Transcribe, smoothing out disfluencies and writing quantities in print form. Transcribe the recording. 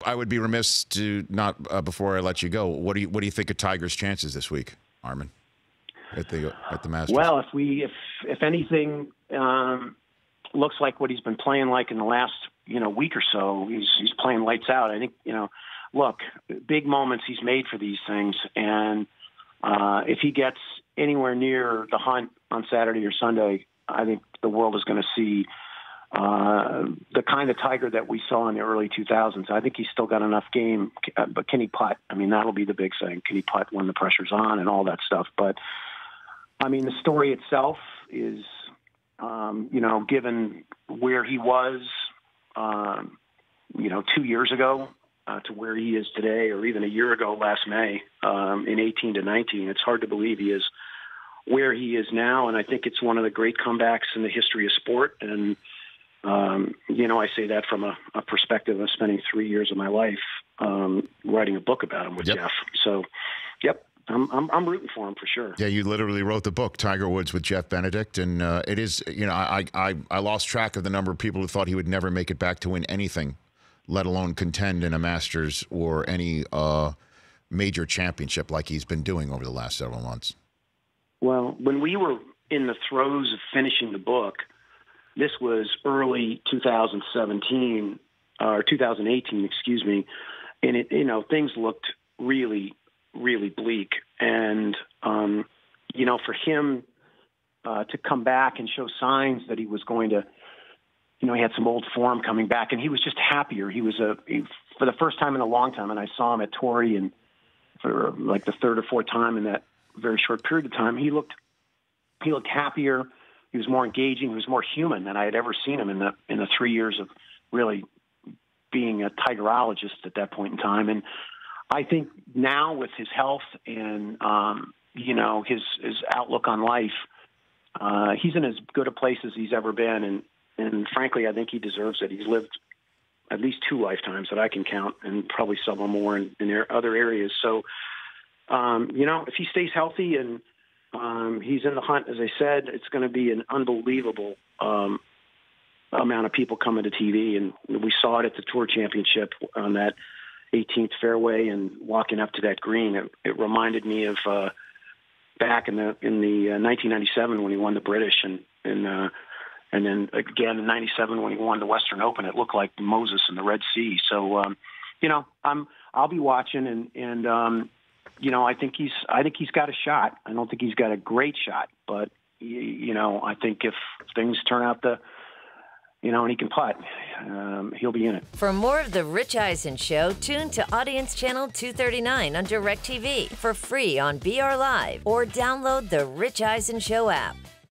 I would be remiss to not before I let you go. What do you think of Tiger's chances this week, Armen, at the Masters? Well, if anything looks like what he's been playing like in the last week or so, he's playing lights out. I think look, big moments he's made for these things, and if he gets anywhere near the hunt on Saturday or Sunday, I think the world is going to see the kind of Tiger that we saw in the early 2000s. I think he's still got enough game, but can he putt? I mean, that'll be the big thing. Can he putt when the pressure's on and all that stuff? But, I mean, the story itself is, given where he was, 2 years ago to where he is today, or even a year ago last May in 18 to 19, it's hard to believe he is where he is now. And I think it's one of the great comebacks in the history of sport. And, I say that from a perspective of spending 3 years of my life writing a book about him with Jeff. So, I'm rooting for him for sure. Yeah, you literally wrote the book, Tiger Woods with Jeff Benedict, and it is, I lost track of the number of people who thought he would never make it back to win anything, let alone contend in a Masters or any major championship like he's been doing over the last several months. Well, when we were in the throes of finishing the book, this was early 2017 or 2018, excuse me, and it, things looked really, really bleak. And for him to come back and show signs that he was going to, he had some old form coming back, and he was just happier. He was for the first time in a long time, and I saw him at Torrey, and for like the third or fourth time in that very short period of time, he looked happier. He was more engaging. He was more human than I had ever seen him in the 3 years of really being a Tigerologist at that point in time. And I think now with his health and his outlook on life, he's in as good a place as he's ever been. And frankly, I think he deserves it. He's lived at least 2 lifetimes that I can count, and probably several more in other areas. So, if he stays healthy and he's in the hunt, as I said, it's going to be an unbelievable amount of people coming to TV. And we saw it at the Tour Championship on that 18th fairway and walking up to that green. It reminded me of back in the 1997 when he won the British, and then again in '97 when he won the Western Open. It looked like Moses in the Red Sea. So I'll be watching, and I think he's got a shot. I don't think he's got a great shot, but I think if things turn out and he can putt, he'll be in it. For more of The Rich Eisen Show, tune to Audience Channel 239 on DirecTV for free on BR Live, or download the Rich Eisen Show app.